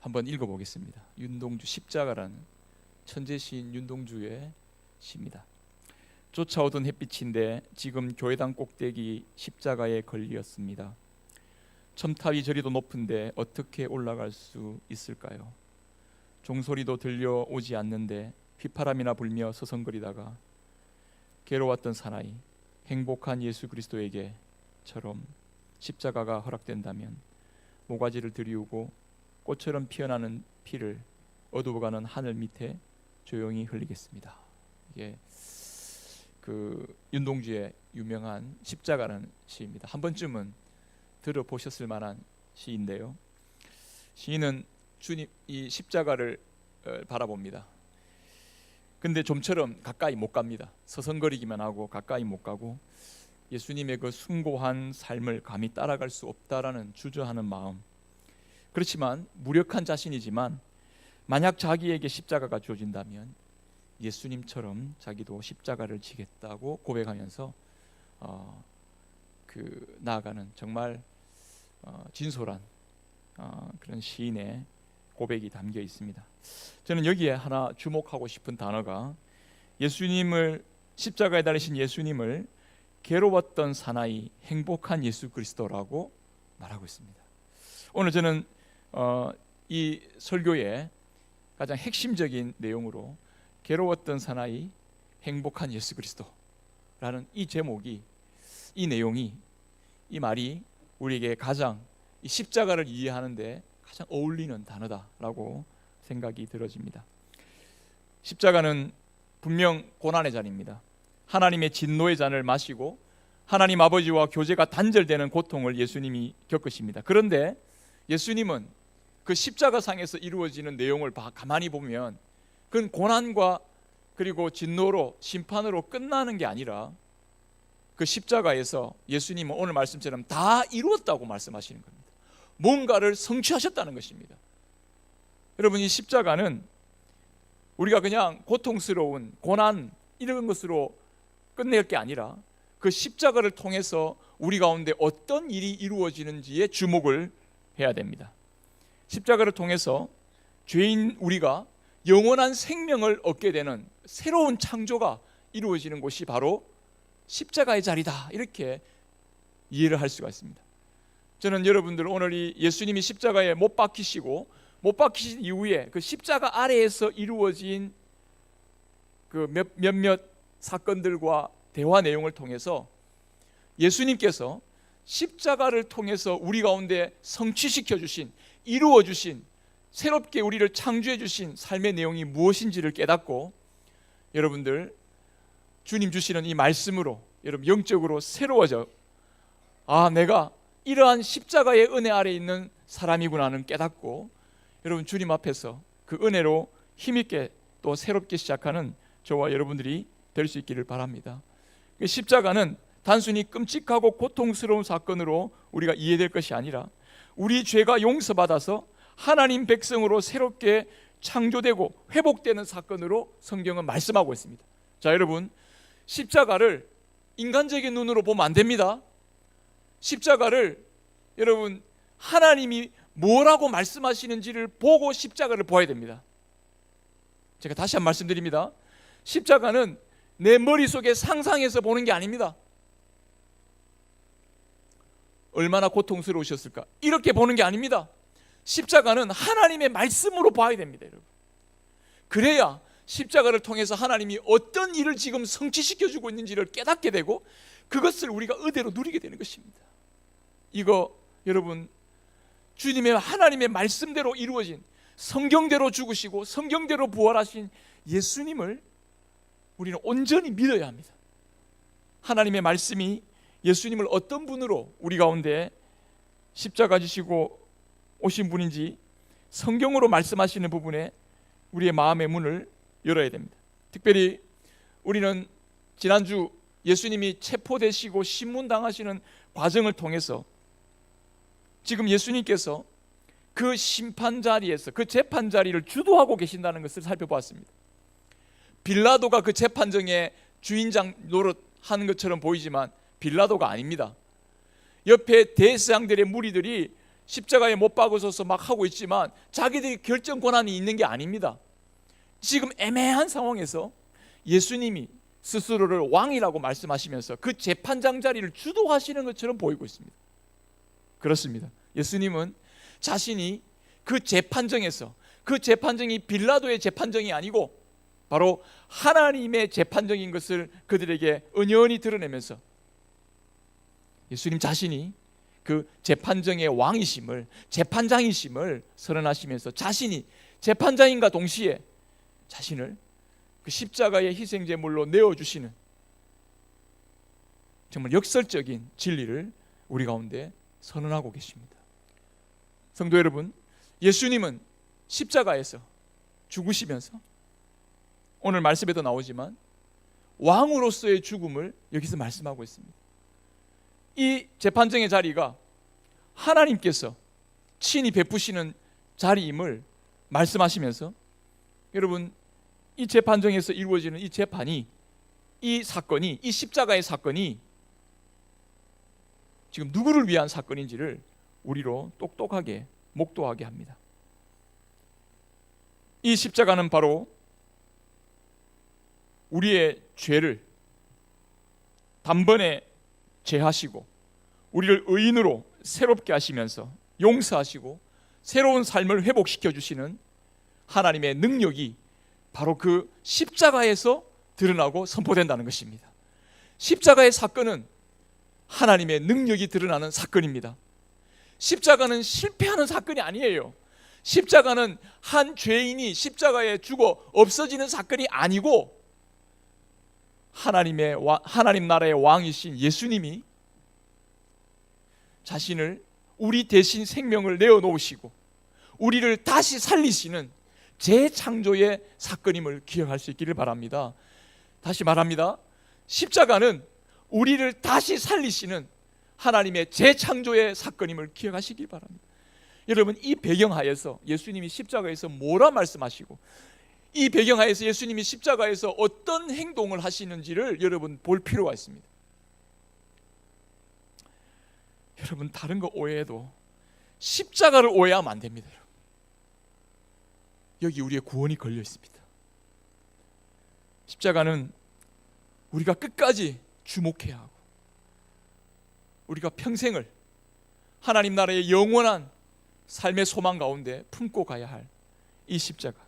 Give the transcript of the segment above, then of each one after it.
한번 읽어보겠습니다. 윤동주 십자가라는 천재 시인 윤동주의 시입니다. 쫓아오던 햇빛인데 지금 교회당 꼭대기 십자가에 걸렸습니다. 첨탑이 저리도 높은데 어떻게 올라갈 수 있을까요? 종소리도 들려오지 않는데 휘파람이나 불며 서성거리다가 괴로웠던 사나이, 행복한 예수 그리스도에게처럼 십자가가 허락된다면 모가지를 들이우고 꽃처럼 피어나는 피를 어두워가는 하늘 밑에 조용히 흘리겠습니다. 이게 그 윤동주의 유명한 십자가라는 시입니다. 한 번쯤은 들어보셨을 만한 시인데요. 시인은 주님 이 십자가를 바라봅니다. 근데 좀처럼 가까이 못 갑니다. 서성거리기만 하고 가까이 못 가고 예수님의 그 숭고한 삶을 감히 따라갈 수 없다라는 주저하는 마음. 그렇지만 무력한 자신이지만 만약 자기에게 십자가가 주어진다면 예수님처럼 자기도 십자가를 지겠다고 고백하면서 나아가는 정말 진솔한 그런 시인의 고백이 담겨 있습니다. 저는 여기에 하나 주목하고 싶은 단어가 예수님을 십자가에 달리신 예수님을 괴로웠던 사나이 행복한 예수 그리스도라고 말하고 있습니다. 오늘 저는 이 설교의 가장 핵심적인 내용으로 괴로웠던 사나이 행복한 예수 그리스도라는 이 제목이, 이 내용이, 이 말이 우리에게 가장 이 십자가를 이해하는데 가장 어울리는 단어다라고 생각이 들어집니다. 십자가는 분명 고난의 잔입니다. 하나님의 진노의 잔을 마시고 하나님 아버지와 교제가 단절되는 고통을 예수님이 겪으십니다. 그런데 예수님은 그 십자가상에서 이루어지는 내용을 가만히 보면 그건 고난과 그리고 진노로 심판으로 끝나는 게 아니라 그 십자가에서 예수님은 오늘 말씀처럼 다 이루었다고 말씀하시는 겁니다. 뭔가를 성취하셨다는 것입니다. 여러분, 이 십자가는 우리가 그냥 고통스러운 고난 이런 것으로 끝낼 게 아니라 그 십자가를 통해서 우리 가운데 어떤 일이 이루어지는지에 주목을 해야 됩니다. 십자가를 통해서 죄인 우리가 영원한 생명을 얻게 되는 새로운 창조가 이루어지는 곳이 바로 십자가의 자리다, 이렇게 이해를 할 수가 있습니다. 저는 여러분들 오늘 이 예수님이 십자가에 못 박히시고 못 박히신 이후에 그 십자가 아래에서 이루어진 그 몇몇 사건들과 대화 내용을 통해서 예수님께서 십자가를 통해서 우리 가운데 성취시켜 주신, 이루어 주신, 새롭게 우리를 창조해 주신 삶의 내용이 무엇인지를 깨닫고 여러분들 주님 주시는 이 말씀으로 여러분 영적으로 새로워져, 내가 이러한 십자가의 은혜 아래 있는 사람이구나는 깨닫고 여러분 주님 앞에서 그 은혜로 힘있게 또 새롭게 시작하는 저와 여러분들이 될 수 있기를 바랍니다. 십자가는 단순히 끔찍하고 고통스러운 사건으로 우리가 이해될 것이 아니라 우리 죄가 용서받아서 하나님 백성으로 새롭게 창조되고 회복되는 사건으로 성경은 말씀하고 있습니다. 자, 여러분, 십자가를 인간적인 눈으로 보면 안 됩니다. 십자가를 여러분 하나님이 뭐라고 말씀하시는지를 보고 십자가를 보아야 됩니다. 제가 다시 한 번 말씀드립니다. 십자가는 내 머릿속에 상상해서 보는 게 아닙니다. 얼마나 고통스러우셨을까, 이렇게 보는 게 아닙니다. 십자가는 하나님의 말씀으로 봐야 됩니다, 여러분. 그래야 십자가를 통해서 하나님이 어떤 일을 지금 성취시켜주고 있는지를 깨닫게 되고 그것을 우리가 의대로 누리게 되는 것입니다. 이거 여러분, 주님의 하나님의 말씀대로 이루어진, 성경대로 죽으시고 성경대로 부활하신 예수님을 우리는 온전히 믿어야 합니다. 하나님의 말씀이 예수님을 어떤 분으로 우리 가운데 십자가 지시고 오신 분인지 성경으로 말씀하시는 부분에 우리의 마음의 문을 열어야 됩니다. 특별히 우리는 지난주 예수님이 체포되시고 신문당하시는 과정을 통해서 지금 예수님께서 그 심판 자리에서 그 재판 자리를 주도하고 계신다는 것을 살펴보았습니다. 빌라도가 그 재판정의 주인장 노릇하는 것처럼 보이지만 빌라도가 아닙니다. 옆에 대제사장들의 무리들이 십자가에 못 박으셔서 막 하고 있지만 자기들이 결정 권한이 있는 게 아닙니다. 지금 애매한 상황에서 예수님이 스스로를 왕이라고 말씀하시면서 그 재판장 자리를 주도하시는 것처럼 보이고 있습니다. 그렇습니다. 예수님은 자신이 그 재판정에서, 그 재판정이 빌라도의 재판정이 아니고 바로 하나님의 재판정인 것을 그들에게 은연히 드러내면서 예수님 자신이 그 재판정의 왕이심을, 재판장이심을 선언하시면서 자신이 재판장인과 동시에 자신을 그 십자가의 희생제물로 내어주시는 정말 역설적인 진리를 우리 가운데 선언하고 계십니다. 성도 여러분, 예수님은 십자가에서 죽으시면서 오늘 말씀에도 나오지만 왕으로서의 죽음을 여기서 말씀하고 있습니다. 이 재판정의 자리가 하나님께서 친히 베푸시는 자리임을 말씀하시면서 여러분, 이 재판정에서 이루어지는 이 재판이, 이 사건이, 이 십자가의 사건이 지금 누구를 위한 사건인지를 우리로 똑똑하게 목도하게 합니다. 이 십자가는 바로 우리의 죄를 단번에 제하시고 우리를 의인으로 새롭게 하시면서 용서하시고 새로운 삶을 회복시켜 주시는 하나님의 능력이 바로 그 십자가에서 드러나고 선포된다는 것입니다. 십자가의 사건은 하나님의 능력이 드러나는 사건입니다. 십자가는 실패하는 사건이 아니에요. 십자가는 한 죄인이 십자가에 죽어 없어지는 사건이 아니고 하나님 나라의 왕이신 예수님이 자신을 우리 대신 생명을 내어놓으시고 우리를 다시 살리시는 재창조의 사건임을 기억할 수 있기를 바랍니다. 다시 말합니다. 십자가는 우리를 다시 살리시는 하나님의 재창조의 사건임을 기억하시기 바랍니다. 여러분, 이 배경하에서 예수님이 십자가에서 뭐라 말씀하시고 이 배경하에서 예수님이 십자가에서 어떤 행동을 하시는지를 여러분 볼 필요가 있습니다. 여러분, 다른 거 오해해도 십자가를 오해하면 안 됩니다. 여기 우리의 구원이 걸려 있습니다. 십자가는 우리가 끝까지 주목해야 하고 우리가 평생을 하나님 나라의 영원한 삶의 소망 가운데 품고 가야 할 이 십자가.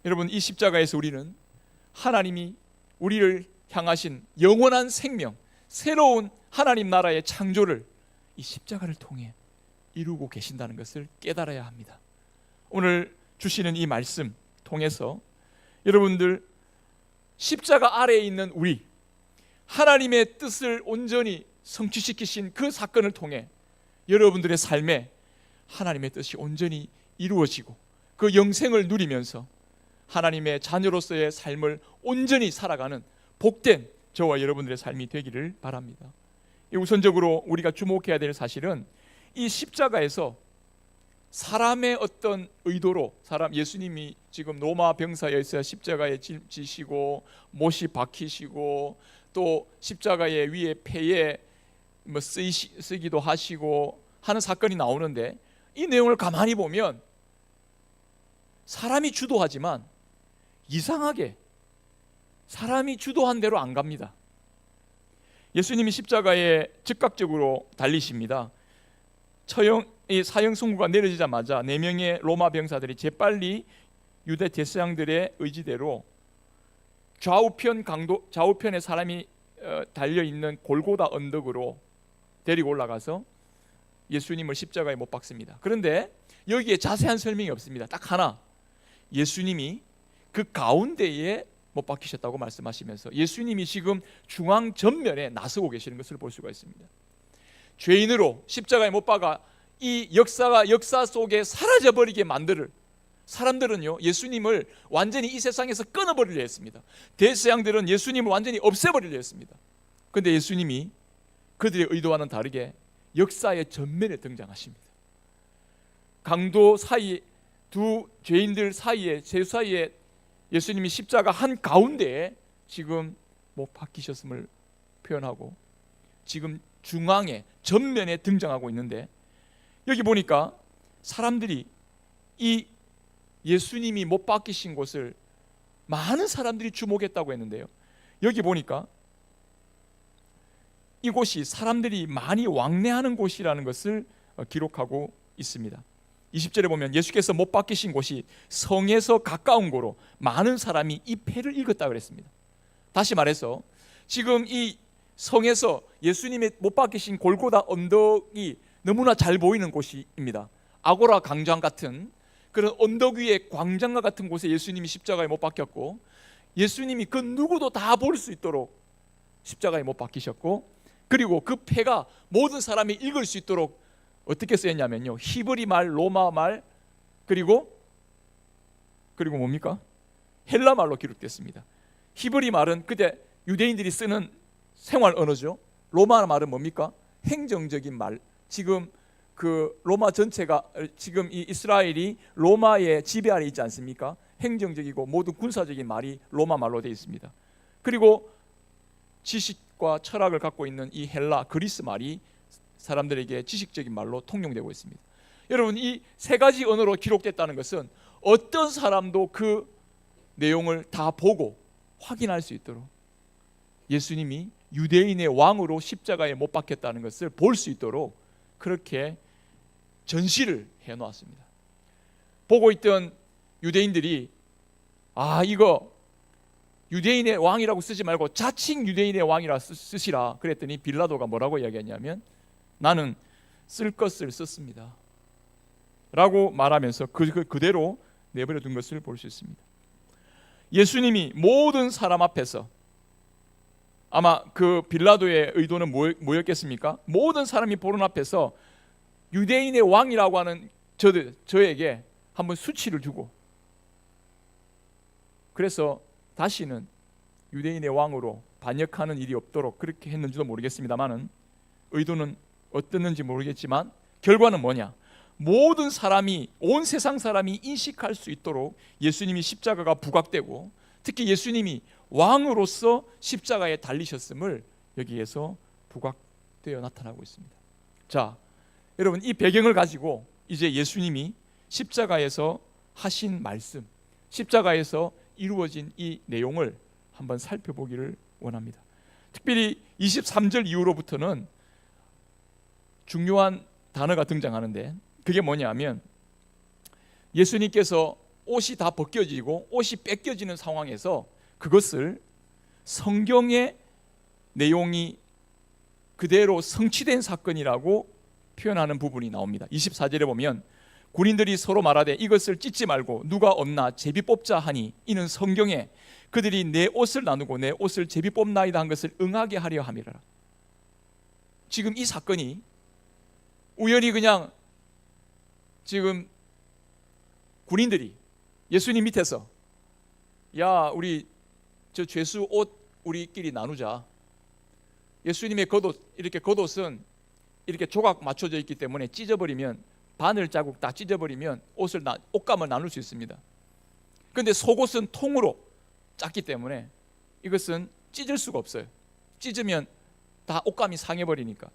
여러분, 이 십자가에서 우리는 하나님이 우리를 향하신 영원한 생명, 새로운 하나님 나라의 창조를 이 십자가를 통해 이루고 계신다는 것을 깨달아야 합니다. 오늘 주시는 이 말씀 통해서 여러분들 십자가 아래에 있는 우리, 하나님의 뜻을 온전히 성취시키신 그 사건을 통해 여러분들의 삶에 하나님의 뜻이 온전히 이루어지고 그 영생을 누리면서 하나님의 자녀로서의 삶을 온전히 살아가는 복된 저와 여러분들의 삶이 되기를 바랍니다. 우선적으로 우리가 주목해야 될 사실은 이 십자가에서 사람의 어떤 의도로 예수님이 지금 로마 병사에서 십자가에 지시고 못이 박히시고 또 십자가의 위에 폐에 쓰기도 하시고 하는 사건이 나오는데 이 내용을 가만히 보면 사람이 주도하지만 이상하게 사람이 주도한 대로 안 갑니다. 예수님이 십자가에 즉각적으로 달리십니다. 사형 선고가 내려지자마자 4명의 로마 병사들이 재빨리 유대 제사장들의 의지대로 좌우편에 사람이 달려있는 골고다 언덕으로 데리고 올라가서 예수님을 십자가에 못 박습니다. 그런데 여기에 자세한 설명이 없습니다. 딱 하나, 예수님이 그 가운데에 못 박히셨다고 말씀하시면서 예수님이 지금 중앙 전면에 나서고 계시는 것을 볼 수가 있습니다. 죄인으로 십자가에 못 박아 이 역사 속에 사라져버리게 만들 사람들은요, 예수님을 완전히 이 세상에서 끊어버리려 했습니다. 대제사장들은 예수님을 완전히 없애버리려 했습니다. 그런데 예수님이 그들의 의도와는 다르게 역사의 전면에 등장하십니다. 강도 사이에, 두 죄인들 사이에, 제 사이에 예수님이 십자가 한 가운데에 지금 못 박히셨음을 표현하고 지금 중앙에 전면에 등장하고 있는데 여기 보니까 사람들이 이 예수님이 못 박히신 곳을 많은 사람들이 주목했다고 했는데요, 여기 보니까 이곳이 사람들이 많이 왕래하는 곳이라는 것을 기록하고 있습니다. 20절에 보면 예수께서 못 박히신 곳이 성에서 가까운 곳으로 많은 사람이 이 패를 읽었다고 그랬습니다. 다시 말해서 지금 이 성에서 예수님의 못 박히신 골고다 언덕이 너무나 잘 보이는 곳입니다. 아고라 광장 같은 그런 언덕 위에 광장과 같은 곳에 예수님이 십자가에 못 박혔고, 예수님이 그 누구도 다 볼 수 있도록 십자가에 못 박히셨고, 그리고 그 패가 모든 사람이 읽을 수 있도록 어떻게 쓰였냐면요, 히브리 말, 로마 말, 그리고 뭡니까? 헬라 말로 기록됐습니다. 히브리 말은 그때 유대인들이 쓰는 생활 언어죠. 로마 말은 뭡니까? 행정적인 말. 지금 그 로마 전체가, 지금 이 이스라엘이 로마의 지배 아래 있지 않습니까? 행정적이고 모든 군사적인 말이 로마 말로 되어 있습니다. 그리고 지식과 철학을 갖고 있는 이 헬라, 그리스 말이 사람들에게 지식적인 말로 통용되고 있습니다. 여러분, 이 세 가지 언어로 기록됐다는 것은 어떤 사람도 그 내용을 다 보고 확인할 수 있도록 예수님이 유대인의 왕으로 십자가에 못 박혔다는 것을 볼 수 있도록 그렇게 전시를 해놓았습니다. 보고 있던 유대인들이 이거 유대인의 왕이라고 쓰지 말고 자칭 유대인의 왕이라 쓰시라 그랬더니 빌라도가 뭐라고 이야기했냐면, 나는 쓸 것을 썼습니다 라고 말하면서 그대로 내버려 둔 것을 볼 수 있습니다. 예수님이 모든 사람 앞에서, 아마 그 빌라도의 의도는 뭐였겠습니까? 모든 사람이 보는 앞에서 유대인의 왕이라고 하는 저에게 한번 수치를 주고, 그래서 다시는 유대인의 왕으로 반역하는 일이 없도록 그렇게 했는지도 모르겠습니다만은, 의도는 어땠는지 모르겠지만 결과는 뭐냐? 모든 사람이, 온 세상 사람이 인식할 수 있도록 예수님이 십자가가 부각되고, 특히 예수님이 왕으로서 십자가에 달리셨음을 여기에서 부각되어 나타나고 있습니다. 자, 여러분, 이 배경을 가지고 이제 예수님이 십자가에서 하신 말씀, 십자가에서 이루어진 이 내용을 한번 살펴보기를 원합니다. 특별히 23절 이후로부터는 중요한 단어가 등장하는데, 그게 뭐냐면 예수님께서 옷이 다 벗겨지고 옷이 뺏겨지는 상황에서 그것을 성경의 내용이 그대로 성취된 사건이라고 표현하는 부분이 나옵니다. 24절에 보면 군인들이 서로 말하되 이것을 찢지 말고 누가 없나 제비 뽑자 하니 이는 성경에 그들이 내 옷을 나누고 내 옷을 제비 뽑나이다 한 것을 응하게 하려 함이라. 지금 이 사건이 우연히 그냥 지금 군인들이 예수님 밑에서, 야, 우리 저 죄수 옷 우리끼리 나누자. 예수님의 겉옷, 이렇게 겉옷은 이렇게 조각 맞춰져 있기 때문에 찢어버리면, 바늘 자국 다 찢어버리면 옷감을 나눌 수 있습니다. 그런데 속옷은 통으로 짰기 때문에 이것은 찢을 수가 없어요. 찢으면 다 옷감이 상해버리니까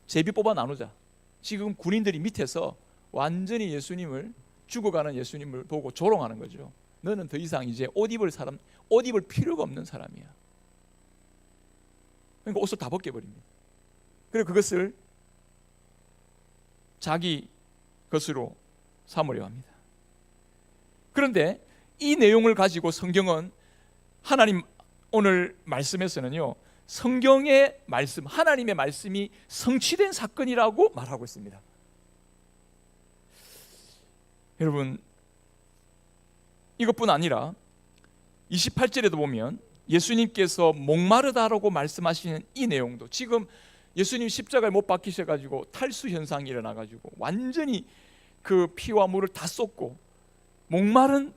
제비 뽑아 나누자. 지금 군인들이 밑에서 완전히 예수님을, 죽어가는 예수님을 보고 조롱하는 거죠. 너는 더 이상 이제 옷 입을 필요가 없는 사람이야. 그러니까 옷을 다 벗겨버립니다. 그리고 그것을 자기 것으로 삼으려 합니다. 그런데 이 내용을 가지고 성경은, 하나님 오늘 말씀에서는요, 성경의 말씀, 하나님의 말씀이 성취된 사건이라고 말하고 있습니다. 여러분, 이것뿐 아니라 28절에도 보면 예수님께서 목마르다라고 말씀하시는 이 내용도, 지금 예수님 십자가에 못 박히셔가지고 탈수 현상이 일어나가지고 완전히 그 피와 물을 다 쏟고 목마른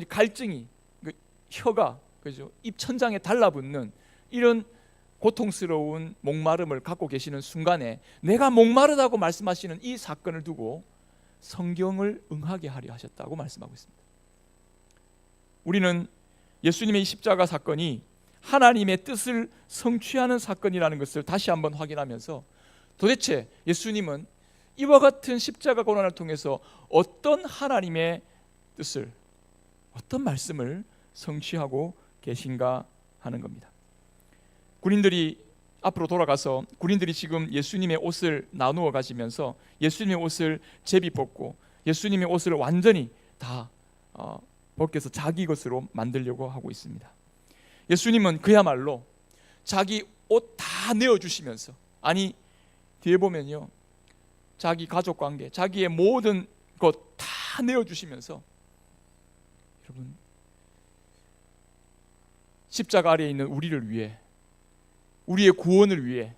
갈증이, 그 혀가, 그죠, 입 천장에 달라붙는 이런 고통스러운 목마름을 갖고 계시는 순간에 내가 목마르다고 말씀하시는 이 사건을 두고 성경을 응하게 하려 하셨다고 말씀하고 있습니다. 우리는 예수님의 십자가 사건이 하나님의 뜻을 성취하는 사건이라는 것을 다시 한번 확인하면서, 도대체 예수님은 이와 같은 십자가 고난을 통해서 어떤 하나님의 뜻을, 어떤 말씀을 성취하고 계신가 하는 겁니다. 군인들이 앞으로 돌아가서 군인들이 지금 예수님의 옷을 나누어 가지면서 예수님의 옷을 제비 벗고 예수님의 옷을 완전히 다 벗겨서 자기 것으로 만들려고 하고 있습니다. 예수님은 그야말로 자기 옷 다 내어주시면서, 아니 뒤에 보면요, 자기 가족관계, 자기의 모든 것 다 내어주시면서, 여러분 십자가 아래에 있는 우리를 위해, 우리의 구원을 위해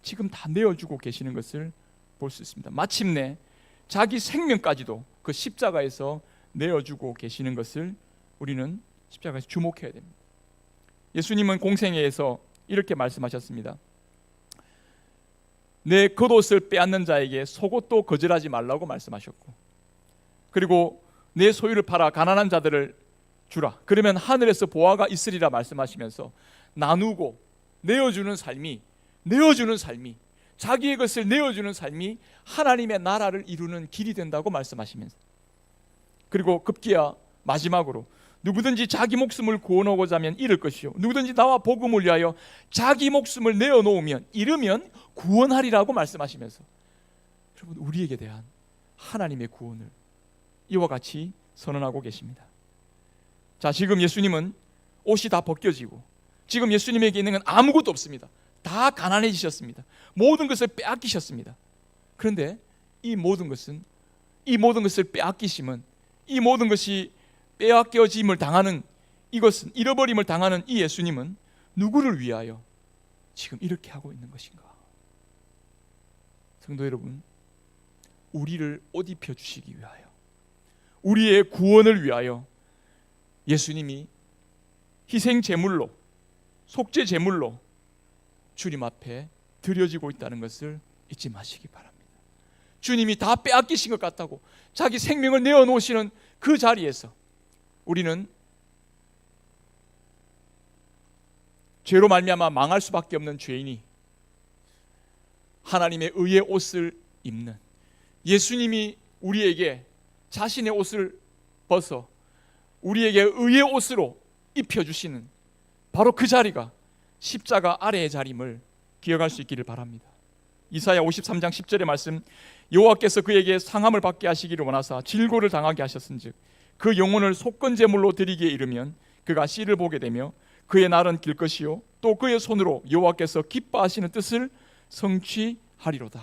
지금 다 내어주고 계시는 것을 볼 수 있습니다. 마침내 자기 생명까지도 그 십자가에서 내어주고 계시는 것을 우리는 십자가에서 주목해야 됩니다. 예수님은 공생애에서 이렇게 말씀하셨습니다. 내 겉옷을 빼앗는 자에게 속옷도 거절하지 말라고 말씀하셨고, 그리고 내 소유를 팔아 가난한 자들을 주라, 그러면 하늘에서 보화가 있으리라 말씀하시면서 나누고 내어주는 삶이 자기의 것을 내어주는 삶이 하나님의 나라를 이루는 길이 된다고 말씀하시면서, 그리고 급기야 마지막으로 누구든지 자기 목숨을 구원하고자 하면 잃을 것이요 누구든지 나와 복음을 위하여 자기 목숨을 내어놓으면 잃으면 구원하리라고 말씀하시면서, 여러분 우리에게 대한 하나님의 구원을 이와 같이 선언하고 계십니다. 자, 지금 예수님은 옷이 다 벗겨지고 지금 예수님에게 있는 건 아무것도 없습니다. 다 가난해지셨습니다. 모든 것을 빼앗기셨습니다. 그런데 이 모든 것을 빼앗기심은, 이 모든 것이 빼앗겨짐을 당하는, 이것은 잃어버림을 당하는 이 예수님은 누구를 위하여 지금 이렇게 하고 있는 것인가? 성도 여러분, 우리를 옷 입혀 주시기 위하여, 우리의 구원을 위하여 예수님이 희생 제물로, 속죄 제물로 주님 앞에 드려지고 있다는 것을 잊지 마시기 바랍니다. 주님이 다 빼앗기신 것 같다고 자기 생명을 내어놓으시는 그 자리에서 우리는 죄로 말미암아 망할 수밖에 없는 죄인이 하나님의 의의 옷을 입는, 예수님이 우리에게 자신의 옷을 벗어 우리에게 의의 옷으로 입혀주시는 바로 그 자리가 십자가 아래의 자림을 기억할 수 있기를 바랍니다. 이사야 53장 10절의 말씀, 여호와께서 그에게 상함을 받게 하시기를 원하사 질고를 당하게 하셨은즉 그 영혼을 속건제물로 드리기에 이르면 그가 씨를 보게 되며 그의 날은 길 것이요 또 그의 손으로 여호와께서 기뻐하시는 뜻을 성취하리로다.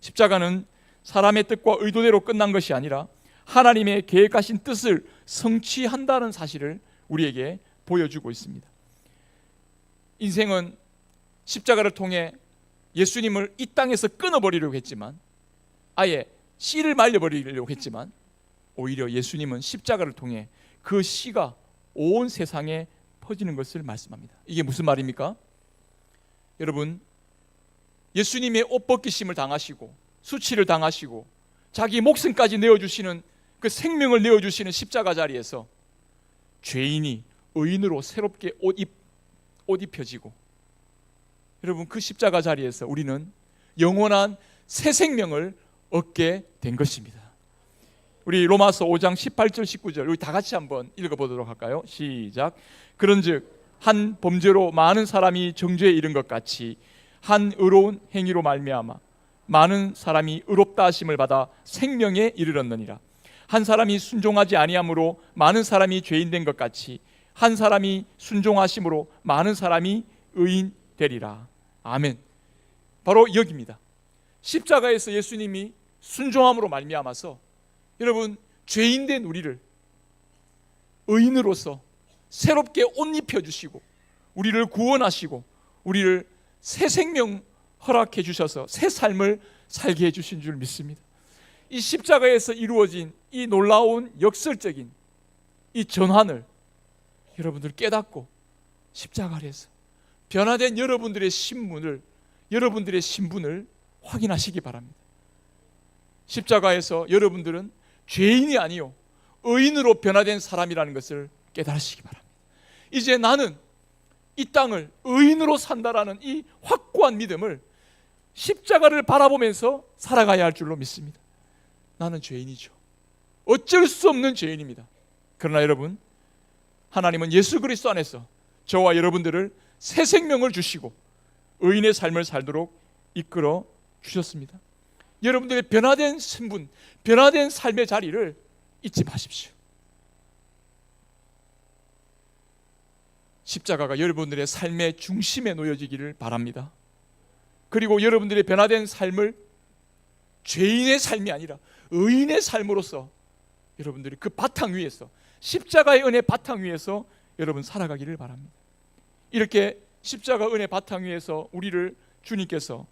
십자가는 사람의 뜻과 의도대로 끝난 것이 아니라 하나님의 계획하신 뜻을 성취한다는 사실을 우리에게 보여주고 있습니다. 인생은 십자가를 통해 예수님을 이 땅에서 끊어버리려고 했지만, 아예 씨를 말려버리려고 했지만, 오히려 예수님은 십자가를 통해 그 씨가 온 세상에 퍼지는 것을 말씀합니다. 이게 무슨 말입니까? 여러분, 예수님의 옷 벗기심을 당하시고 수치를 당하시고 자기 목숨까지 내어주시는, 그 생명을 내어주시는 십자가 자리에서 죄인이 의인으로 새롭게 옷 입혀지고, 여러분 그 십자가 자리에서 우리는 영원한 새 생명을 얻게 된 것입니다. 우리 로마서 5장 18절 19절 우리 다 같이 한번 읽어보도록 할까요? 시작. 그런즉 한 범죄로 많은 사람이 정죄에 이른 것 같이 한 의로운 행위로 말미암아 많은 사람이 의롭다 하심을 받아 생명에 이르렀느니라. 한 사람이 순종하지 아니함으로 많은 사람이 죄인 된 것 같이 한 사람이 순종하심으로 많은 사람이 의인 되리라. 아멘. 바로 여기입니다. 십자가에서 예수님이 순종함으로 말미암아서 여러분 죄인 된 우리를 의인으로서 새롭게 옷 입혀주시고 우리를 구원하시고 우리를 새 생명 허락해 주셔서 새 삶을 살게 해주신 줄 믿습니다. 이 십자가에서 이루어진 이 놀라운 역설적인 이 전환을 여러분들 깨닫고 십자가 아래에서 변화된 여러분들의 신분을 확인하시기 바랍니다. 십자가에서 여러분들은 죄인이 아니요 의인으로 변화된 사람이라는 것을 깨달으시기 바랍니다. 이제 나는 이 땅을 의인으로 산다라는 이 확고한 믿음을 십자가를 바라보면서 살아가야 할 줄로 믿습니다. 나는 죄인이죠. 어쩔 수 없는 죄인입니다. 그러나 여러분, 하나님은 예수 그리스도 안에서 저와 여러분들을 새 생명을 주시고 의인의 삶을 살도록 이끌어 주셨습니다. 여러분들의 변화된 신분, 변화된 삶의 자리를 잊지 마십시오. 십자가가 여러분들의 삶의 중심에 놓여지기를 바랍니다. 그리고 여러분들의 변화된 삶을 죄인의 삶이 아니라 의인의 삶으로서 여러분들이 그 바탕 위에서, 십자가의 은혜 바탕 위에서 여러분 살아가기를 바랍니다. 이렇게 십자가 은혜 바탕 위에서 우리를 주님께서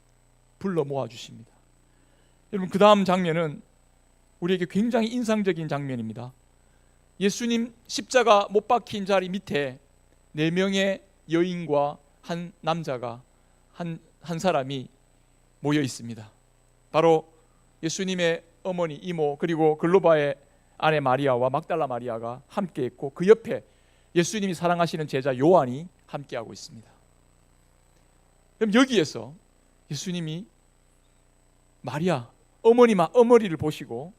불러 모아주십니다. 여러분, 그 다음 장면은 우리에게 굉장히 인상적인 장면입니다. 예수님 십자가 못 박힌 자리 밑에 4명의 여인과 한 남자가, 한 사람이 모여 있습니다. 바로 예수님의 어머니, 이모, 그리고 글로바의 아내 마리아와 막달라 마리아가 함께 있고, 그 옆에 예수님이 사랑하시는 제자 요한이 함께하고 있습니다. 그럼 여기에서 예수님이 마리아, 어머니를 보시고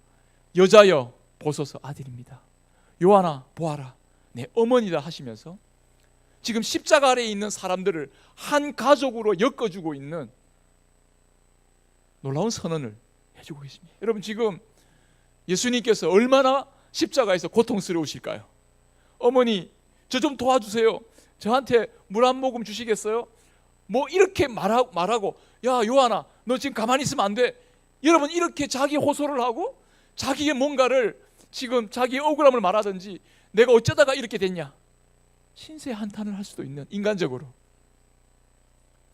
여자여 보소서 아들입니다. 요한아 보아라 내 어머니다 하시면서 지금 십자가 아래에 있는 사람들을 한 가족으로 엮어주고 있는 놀라운 선언을 해주고 계십니다. 여러분, 지금 예수님께서 얼마나 십자가에서 고통스러우실까요? 어머니, 저 좀 도와주세요. 저한테 물 한 모금 주시겠어요? 뭐 이렇게 말하고, 야 요한아 너 지금 가만히 있으면 안 돼. 여러분, 이렇게 자기 호소를 하고 자기의 뭔가를, 지금 자기의 억울함을 말하든지 내가 어쩌다가 이렇게 됐냐, 신세 한탄을 할 수도 있는, 인간적으로.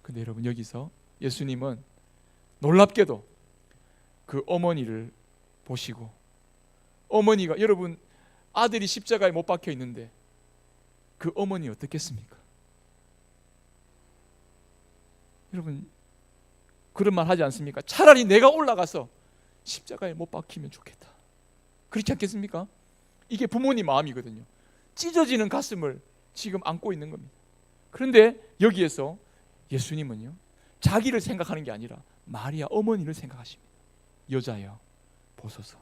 근데 여러분, 여기서 예수님은 놀랍게도 그 어머니를 보시고, 어머니가, 여러분 아들이 십자가에 못 박혀 있는데 그 어머니 어떻겠습니까? 여러분, 그런 말 하지 않습니까? 차라리 내가 올라가서 십자가에 못 박히면 좋겠다. 그렇지 않겠습니까? 이게 부모님 마음이거든요. 찢어지는 가슴을 지금 안고 있는 겁니다. 그런데 여기에서 예수님은요, 자기를 생각하는 게 아니라 마리아 어머니를 생각하십니다. 여자여 보소서.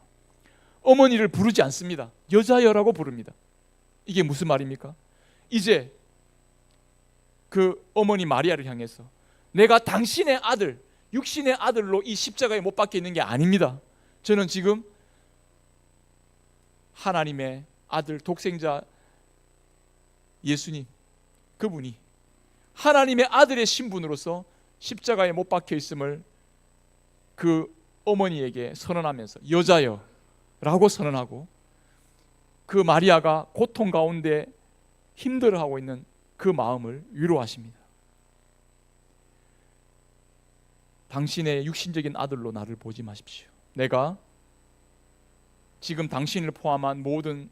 어머니를 부르지 않습니다. 여자여라고 부릅니다. 이게 무슨 말입니까? 이제 그 어머니 마리아를 향해서 내가 당신의 아들, 육신의 아들로 이 십자가에 못 박혀 있는 게 아닙니다. 저는 지금 하나님의 아들, 독생자 예수님, 그분이 하나님의 아들의 신분으로서 십자가에 못 박혀 있음을 그 어머니에게 선언하면서 여자여 라고 선언하고, 그 마리아가 고통 가운데 힘들어하고 있는 그 마음을 위로하십니다. 당신의 육신적인 아들로 나를 보지 마십시오. 내가 지금 당신을 포함한 모든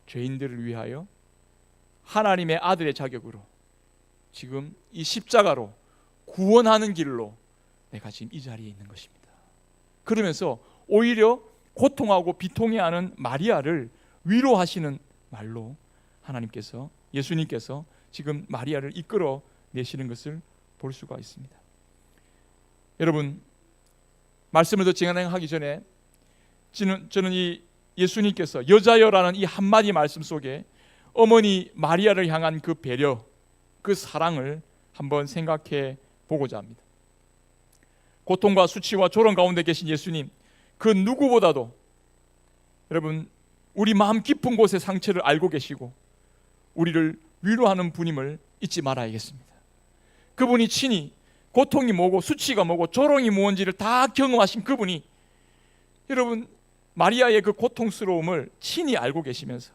죄인들을 위하여 하나님의 아들의 자격으로 지금 이 십자가로 구원하는 길로 내가 지금 이 자리에 있는 것입니다. 그러면서 오히려 고통하고 비통해하는 마리아를 위로하시는 말로 하나님께서, 예수님께서 지금 마리아를 이끌어 내시는 것을 볼 수가 있습니다. 여러분, 말씀을 더 진행하기 전에 저는 이 예수님께서 여자여라는 이 한마디 말씀 속에 어머니 마리아를 향한 그 배려, 그 사랑을 한번 생각해 보고자 합니다. 고통과 수치와 조롱 가운데 계신 예수님, 그 누구보다도 여러분 우리 마음 깊은 곳의 상처를 알고 계시고 우리를 위로하는 분임을 잊지 말아야겠습니다. 그분이 친히 고통이 뭐고 수치가 뭐고 조롱이 무엇인지를 다 경험하신 그분이 여러분 마리아의 그 고통스러움을 친히 알고 계시면서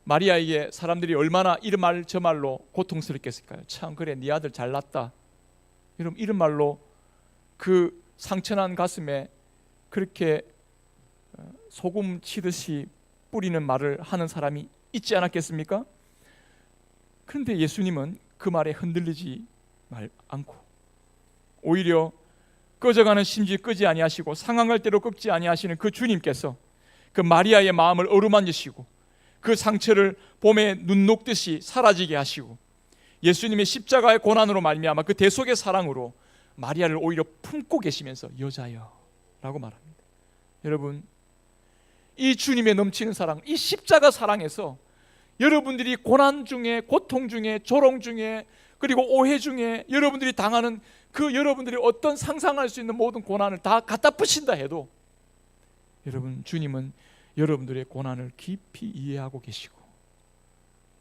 마리아에게 사람들이 얼마나 이런 말 저 말로 고통스럽겠을까요? 참 그래 네 아들 잘났다, 여러분 이런 말로 그 상처난 가슴에 그렇게 소금 치듯이 뿌리는 말을 하는 사람이 있지 않았겠습니까? 그런데 예수님은 그 말에 흔들리지 않고 오히려 꺼져가는 심지 끄지 아니하시고 상한 대로 꺾지 아니하시는 그 주님께서 그 마리아의 마음을 어루만지시고 그 상처를 봄에 눈 녹듯이 사라지게 하시고 예수님의 십자가의 고난으로 말미암아 그 대속의 사랑으로 마리아를 오히려 품고 계시면서 여자여 라고 말합니다. 여러분, 이 주님의 넘치는 사랑, 이 십자가 사랑에서 여러분들이 고난 중에, 고통 중에, 조롱 중에, 그리고 오해 중에 여러분들이 당하는 그 여러분들이 어떤 상상할 수 있는 모든 고난을 다 갖다 붙인다 해도 여러분, 주님은 여러분들의 고난을 깊이 이해하고 계시고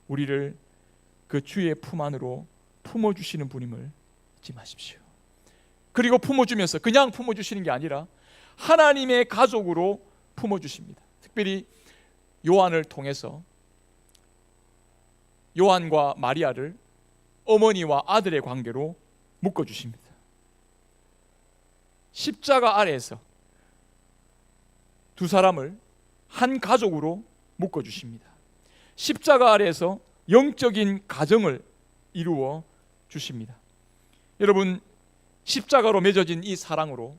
우리를 그 주의 품 안으로 품어주시는 분임을 잊지 마십시오. 그리고 품어주면서 그냥 품어주시는 게 아니라 하나님의 가족으로 품어주십니다. 특별히 요한을 통해서 요한과 마리아를 어머니와 아들의 관계로 묶어주십니다. 십자가 아래에서 두 사람을 한 가족으로 묶어주십니다. 십자가 아래에서 영적인 가정을 이루어 주십니다. 여러분, 십자가로 맺어진 이 사랑으로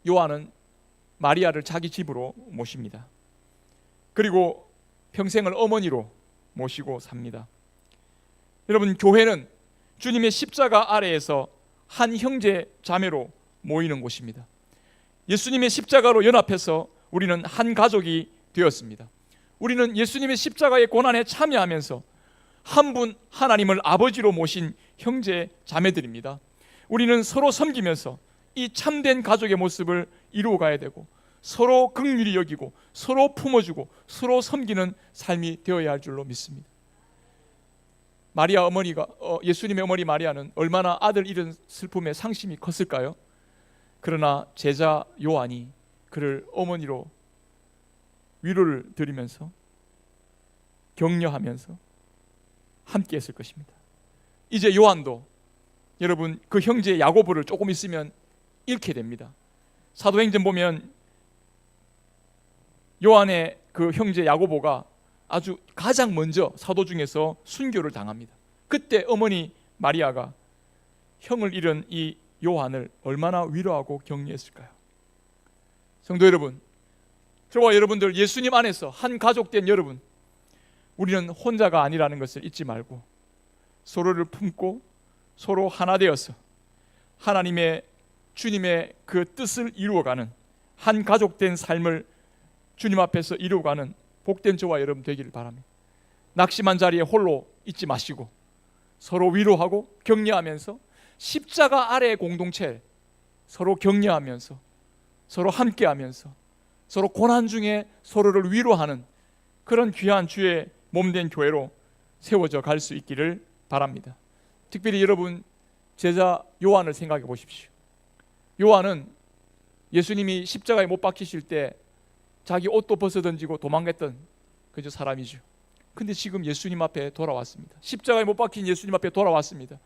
요한은 마리아를 자기 집으로 모십니다. 그리고 평생을 어머니로 모시고 삽니다. 여러분, 교회는 주님의 십자가 아래에서 한 형제 자매로 모이는 곳입니다. 예수님의 십자가로 연합해서 우리는 한 가족이 되었습니다. 우리는 예수님의 십자가의 고난에 참여하면서 한 분 하나님을 아버지로 모신 형제 자매들입니다. 우리는 서로 섬기면서 이 참된 가족의 모습을 이루어가야 되고 서로 긍휼히 여기고 서로 품어주고 서로 섬기는 삶이 되어야 할 줄로 믿습니다. 마리아 어머니가 예수님의 어머니 마리아는 얼마나 아들 잃은 슬픔에 상심이 컸을까요? 그러나 제자 요한이 그를 어머니로 위로를 드리면서 격려하면서 함께 했을 것입니다. 이제 요한도 여러분 그 형제 야고보를 조금 있으면 잃게 됩니다. 사도행전 보면 요한의 그 형제 야고보가 아주 가장 먼저 사도 중에서 순교를 당합니다. 그때 어머니 마리아가 형을 잃은 이 요한을 얼마나 위로하고 격려했을까요? 성도 여러분, 저와 여러분들 예수님 안에서 한 가족된 여러분, 우리는 혼자가 아니라는 것을 잊지 말고 서로를 품고 서로 하나 되어서 하나님의 주님의 그 뜻을 이루어가는 한 가족된 삶을 주님 앞에서 이루어가는 복된 저와 여러분 되기를 바랍니다. 낙심한 자리에 홀로 있지 마시고 서로 위로하고 격려하면서 십자가 아래의 공동체 서로 격려하면서 서로 함께하면서 서로 고난 중에 서로를 위로하는 그런 귀한 주의 몸된 교회로 세워져 갈 수 있기를 바랍니다. 특별히 여러분 제자 요한을 생각해 보십시오. 요한은 예수님이 십자가에 못 박히실 때 자기 옷도 벗어던지고 도망갔던 그저 사람이죠. 근데 지금 예수님 앞에 돌아왔습니다. 십자가에 못 박힌 예수님 앞에 돌아왔습니다.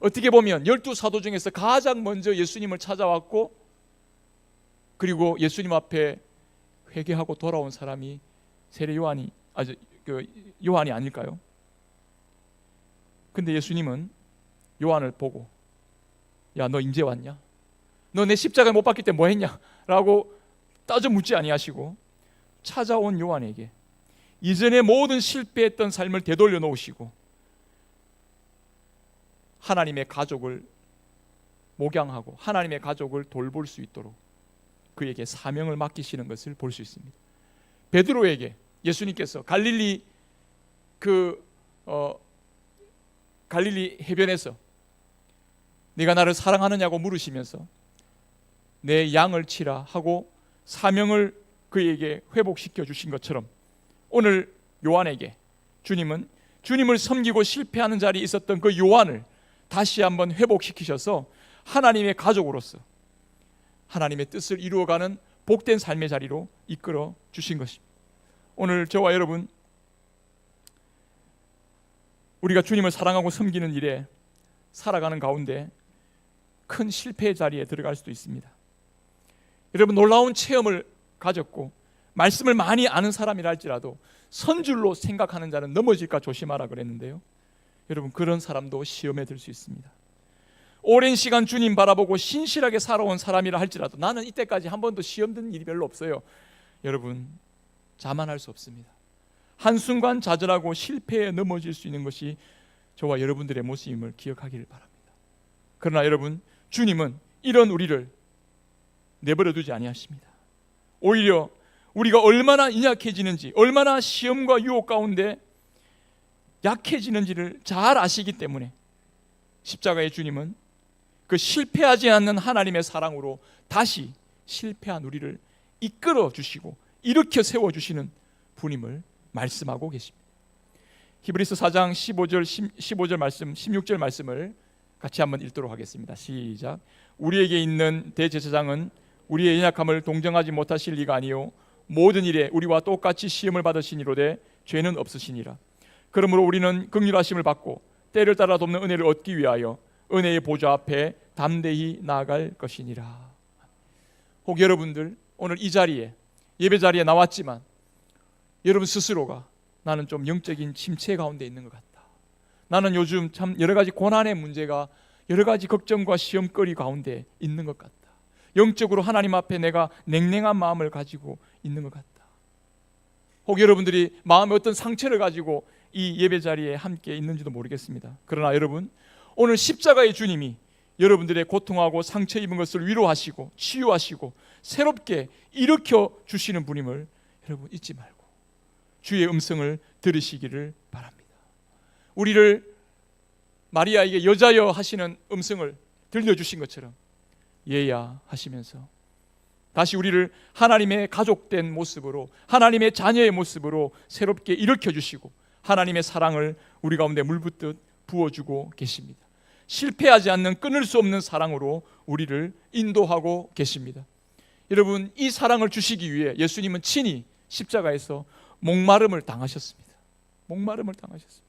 어떻게 보면 12사도 중에서 가장 먼저 예수님을 찾아왔고 그리고 예수님 앞에 회개하고 돌아온 사람이 세례 요한이 요한이 아닐까요? 근데 예수님은 요한을 보고 야, 너 이제 왔냐? 너 내 십자가에 못 박힐 때 뭐 했냐? 라고 따져 묻지 아니하시고 찾아온 요한에게 이전에 모든 실패했던 삶을 되돌려 놓으시고 하나님의 가족을 목양하고 하나님의 가족을 돌볼 수 있도록 그에게 사명을 맡기시는 것을 볼 수 있습니다. 베드로에게 예수님께서 갈릴리 갈릴리 해변에서 네가 나를 사랑하느냐고 물으시면서 내 양을 치라 하고 사명을 그에게 회복시켜 주신 것처럼 오늘 요한에게 주님은 주님을 섬기고 실패하는 자리에 있었던 그 요한을 다시 한번 회복시키셔서 하나님의 가족으로서 하나님의 뜻을 이루어가는 복된 삶의 자리로 이끌어 주신 것입니다. 오늘 저와 여러분 우리가 주님을 사랑하고 섬기는 일에 살아가는 가운데 큰 실패의 자리에 들어갈 수도 있습니다. 여러분 놀라운 체험을 가졌고 말씀을 많이 아는 사람이라 할지라도 선줄로 생각하는 자는 넘어질까 조심하라 그랬는데요. 여러분 그런 사람도 시험에 들 수 있습니다. 오랜 시간 주님 바라보고 신실하게 살아온 사람이라 할지라도 나는 이때까지 한 번도 시험 든 일이 별로 없어요. 여러분 자만할 수 없습니다. 한순간 좌절하고 실패에 넘어질 수 있는 것이 저와 여러분들의 모습임을 기억하기를 바랍니다. 그러나 여러분, 주님은 이런 우리를 내버려 두지 아니하십니다. 오히려 우리가 얼마나 연약해지는지, 얼마나 시험과 유혹 가운데 약해지는지를 잘 아시기 때문에 십자가의 주님은 그 실패하지 않는 하나님의 사랑으로 다시 실패한 우리를 이끌어 주시고 일으켜 세워 주시는 분임을 말씀하고 계십니다. 히브리서 4장 15절 말씀, 16절 말씀을 같이 한번 읽도록 하겠습니다. 시작. 우리에게 있는 대제사장은 우리의 연약함을 동정하지 못하실 리가 아니요 모든 일에 우리와 똑같이 시험을 받으시니로되 죄는 없으시니라. 그러므로 우리는 긍휼하심을 받고 때를 따라 돕는 은혜를 얻기 위하여 은혜의 보좌 앞에 담대히 나아갈 것이니라. 혹 여러분들 오늘 이 자리에, 예배 자리에 나왔지만 여러분 스스로가 나는 좀 영적인 침체 가운데 있는 것 같다, 나는 요즘 참 여러 가지 고난의 문제가, 여러 가지 걱정과 시험거리 가운데 있는 것 같다, 영적으로 하나님 앞에 내가 냉랭한 마음을 가지고 있는 것 같다. 혹 여러분들이 마음에 어떤 상처를 가지고 이 예배 자리에 함께 있는지도 모르겠습니다. 그러나 여러분, 오늘 십자가의 주님이 여러분들의 고통하고 상처 입은 것을 위로하시고 치유하시고 새롭게 일으켜 주시는 분임을 여러분 잊지 말고 주의 음성을 들으시기를 바랍니다. 우리를 마리아에게 여자여 하시는 음성을 들려주신 것처럼 얘야 하시면서 다시 우리를 하나님의 가족된 모습으로, 하나님의 자녀의 모습으로 새롭게 일으켜 주시고 하나님의 사랑을 우리 가운데 물붓듯 부어주고 계십니다. 실패하지 않는 끊을 수 없는 사랑으로 우리를 인도하고 계십니다. 여러분, 이 사랑을 주시기 위해 예수님은 친히 십자가에서 목마름을 당하셨습니다. 목마름을 당하셨습니다.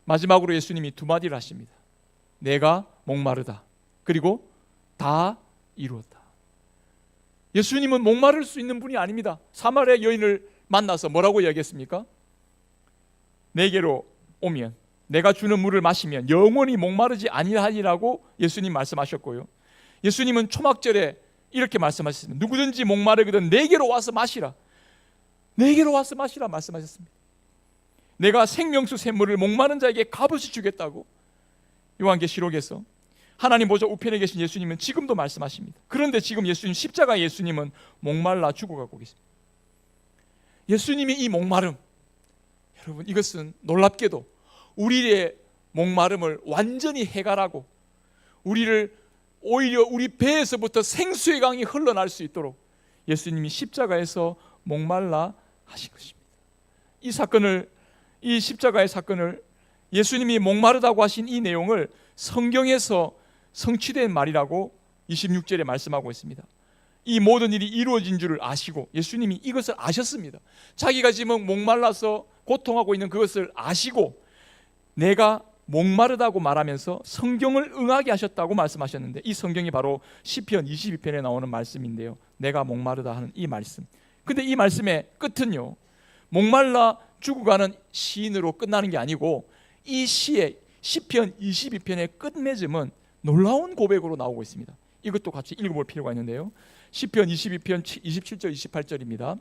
마지막으로 예수님이 두 마디를 하십니다. 내가 목마르다. 그리고 다 이루었다. 예수님은 목마를 수 있는 분이 아닙니다. 사마리아 여인을 만나서 뭐라고 이야기했습니까? 내게로 오면, 내가 주는 물을 마시면 영원히 목마르지 아니하리라고 예수님 말씀하셨고요, 예수님은 초막절에 이렇게 말씀하셨습니다. 누구든지 목마르거든 내게로 와서 마시라. 내게로 와서 마시라 말씀하셨습니다. 내가 생명수 샘물을 목마른 자에게 값없이 주겠다고 요한계시록에서 하나님 보좌 우편에 계신 예수님은 지금도 말씀하십니다. 그런데 지금 예수님, 십자가의 예수님은 목말라 죽어가고 계십니다. 예수님이 이 목마름, 여러분 이것은 놀랍게도 우리의 목마름을 완전히 해결하고 우리를 오히려 우리 배에서부터 생수의 강이 흘러날 수 있도록 예수님이 십자가에서 목말라 하신 것입니다. 이 사건을, 이 십자가의 사건을, 예수님이 목마르다고 하신 이 내용을 성경에서 성취된 말이라고 26절에 말씀하고 있습니다. 이 모든 일이 이루어진 줄을 아시고, 예수님이 이것을 아셨습니다. 자기가 지금 목말라서 고통하고 있는 그것을 아시고 내가 목마르다고 말하면서 성경을 응하게 하셨다고 말씀하셨는데, 이 성경이 바로 시편 22편에 나오는 말씀인데요, 내가 목마르다 하는 이 말씀. 근데 이 말씀의 끝은요, 목말라 죽어가는 시인으로 끝나는 게 아니고 이 시의 시편 22편의 끝맺음은 놀라운 고백으로 나오고 있습니다. 이것도 같이 읽어볼 필요가 있는데요, 시편 22편 27절 28절입니다.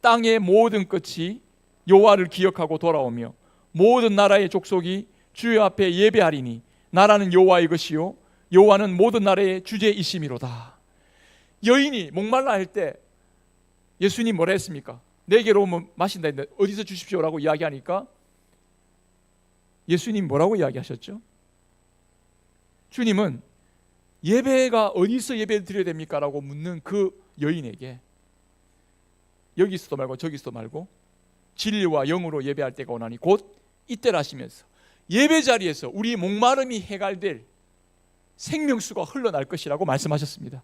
땅의 모든 끝이 여호와를 기억하고 돌아오며 모든 나라의 족속이 주의 앞에 예배하리니 나라는 여호와의 것이요 여호와는 모든 나라의 주제이심이로다. 여인이 목말라 할 때 예수님 뭐라 했습니까? 내게로 오면 마신다 했는데 어디서 주십시오라고 이야기하니까 예수님 뭐라고 이야기하셨죠? 주님은 예배가 어디서 예배를 드려야 됩니까? 라고 묻는 그 여인에게 여기 있어도 말고 저기 있어도 말고 진리와 영으로 예배할 때가 오나니 곧 이때라 하시면서 예배 자리에서 우리 목마름이 해갈될 생명수가 흘러날 것이라고 말씀하셨습니다.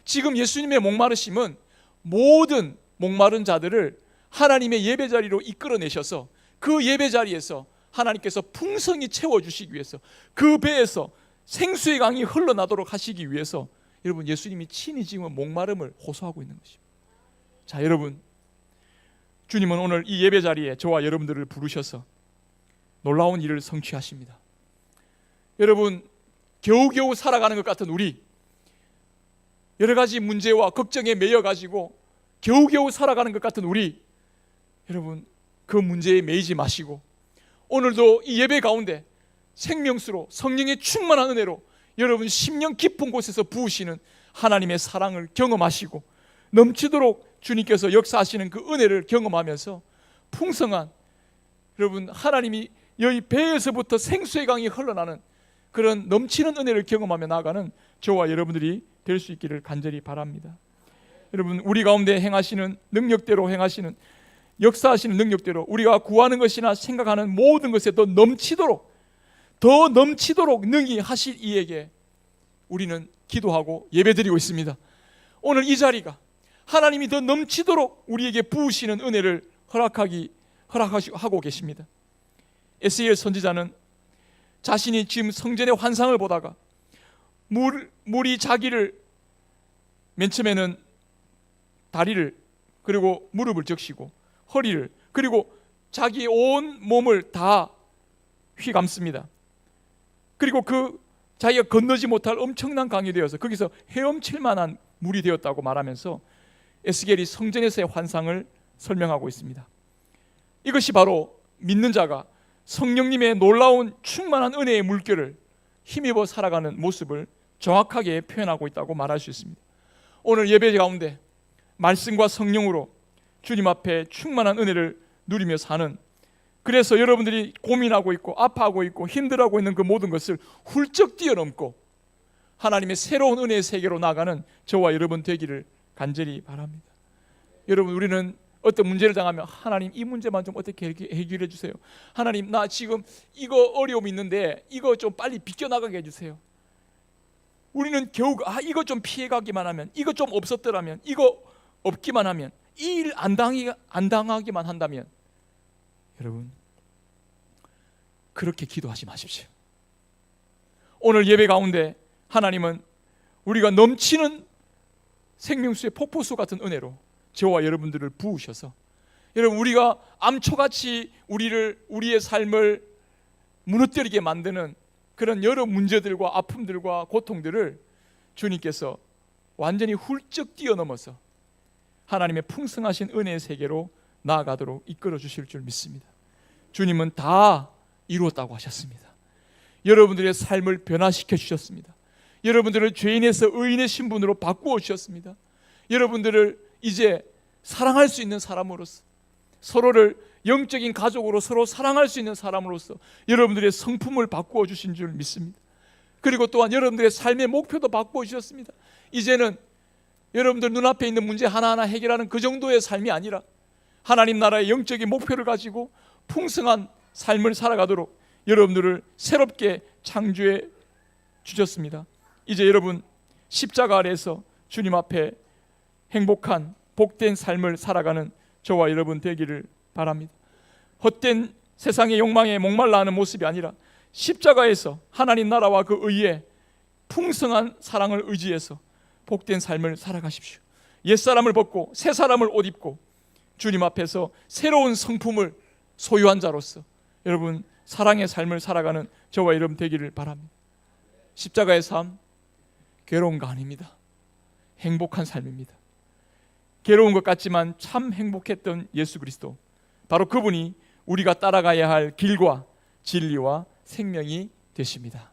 지금 예수님의 목마르심은 모든 목마른 자들을 하나님의 예배 자리로 이끌어내셔서 그 예배 자리에서 하나님께서 풍성히 채워주시기 위해서, 그 배에서 생수의 강이 흘러나도록 하시기 위해서 여러분 예수님이 친히 지금 목마름을 호소하고 있는 것입니다. 자, 여러분, 주님은 오늘 이 예배 자리에 저와 여러분들을 부르셔서 놀라운 일을 성취하십니다. 여러분, 겨우겨우 살아가는 것 같은 우리, 여러 가지 문제와 걱정에 매여가지고 겨우겨우 살아가는 것 같은 우리, 여러분 그 문제에 매이지 마시고 오늘도 이 예배 가운데 생명수로 성령의 충만한 은혜로 여러분 심령 깊은 곳에서 부으시는 하나님의 사랑을 경험하시고 넘치도록 주님께서 역사하시는 그 은혜를 경험하면서 풍성한 여러분 하나님이 여기 배에서부터 생수의 강이 흘러나는 그런 넘치는 은혜를 경험하며 나아가는 저와 여러분들이 될 수 있기를 간절히 바랍니다. 여러분 우리 가운데 행하시는 능력대로 행하시는 역사하시는 능력대로 우리가 구하는 것이나 생각하는 모든 것에 더 넘치도록 능히 하실 이에게 우리는 기도하고 예배드리고 있습니다. 오늘 이 자리가 하나님이 더 넘치도록 우리에게 부으시는 은혜를 허락하고 계십니다. 에스겔 선지자는 자신이 지금 성전의 환상을 보다가 물이 자기를 맨 처음에는 다리를 그리고 무릎을 적시고 허리를 그리고 자기 온 몸을 다 휘감습니다. 그리고 그 자기가 건너지 못할 엄청난 강이 되어서 거기서 헤엄칠 만한 물이 되었다고 말하면서 에스겔이 성전에서의 환상을 설명하고 있습니다. 이것이 바로 믿는 자가 성령님의 놀라운 충만한 은혜의 물결을 힘입어 살아가는 모습을 정확하게 표현하고 있다고 말할 수 있습니다. 오늘 예배 가운데 말씀과 성령으로 주님 앞에 충만한 은혜를 누리며 사는, 그래서 여러분들이 고민하고 있고 아파하고 있고 힘들어하고 있는 그 모든 것을 훌쩍 뛰어넘고 하나님의 새로운 은혜의 세계로 나아가는 저와 여러분 되기를 간절히 바랍니다. 여러분 우리는 어떤 문제를 당하면 하나님 이 문제만 좀 어떻게 해결해 주세요. 하나님 나 지금 이거 어려움이 있는데 이거 좀 빨리 비껴나가게 해주세요. 우리는 겨우 이거 좀 피해가기만 하면, 이거 좀 없었더라면, 이거 없기만 하면, 이 일 안 당하기만 한다면, 여러분 그렇게 기도하지 마십시오. 오늘 예배 가운데 하나님은 우리가 넘치는 생명수의 폭포수 같은 은혜로 저와 여러분들을 부으셔서 여러분 우리가 암초같이 우리의 삶을 무너뜨리게 만드는 그런 여러 문제들과 아픔들과 고통들을 주님께서 완전히 훌쩍 뛰어넘어서 하나님의 풍성하신 은혜의 세계로 나아가도록 이끌어 주실 줄 믿습니다. 주님은 다 이루었다고 하셨습니다. 여러분들의 삶을 변화시켜 주셨습니다. 여러분들을 죄인에서 의인의 신분으로 바꾸어 주셨습니다. 여러분들을 이제 사랑할 수 있는 사람으로서, 서로를 영적인 가족으로 서로 사랑할 수 있는 사람으로서 여러분들의 성품을 바꾸어 주신 줄 믿습니다. 그리고 또한 여러분들의 삶의 목표도 바꾸어 주셨습니다. 이제는 여러분들 눈앞에 있는 문제 하나하나 해결하는 그 정도의 삶이 아니라 하나님 나라의 영적인 목표를 가지고 풍성한 삶을 살아가도록 여러분들을 새롭게 창조해 주셨습니다. 이제 여러분 십자가 아래에서 주님 앞에 행복한 복된 삶을 살아가는 저와 여러분 되기를 바랍니다. 헛된 세상의 욕망에 목말라 하는 모습이 아니라 십자가에서 하나님 나라와 그 의의 풍성한 사랑을 의지해서 복된 삶을 살아가십시오. 옛사람을 벗고 새사람을 옷 입고 주님 앞에서 새로운 성품을 소유한 자로서 여러분 사랑의 삶을 살아가는 저와 여러분 되기를 바랍니다. 십자가의 삶 괴로운 거 아닙니다. 행복한 삶입니다. 괴로운 것 같지만 참 행복했던 예수 그리스도, 바로 그분이 우리가 따라가야 할 길과 진리와 생명이 되십니다.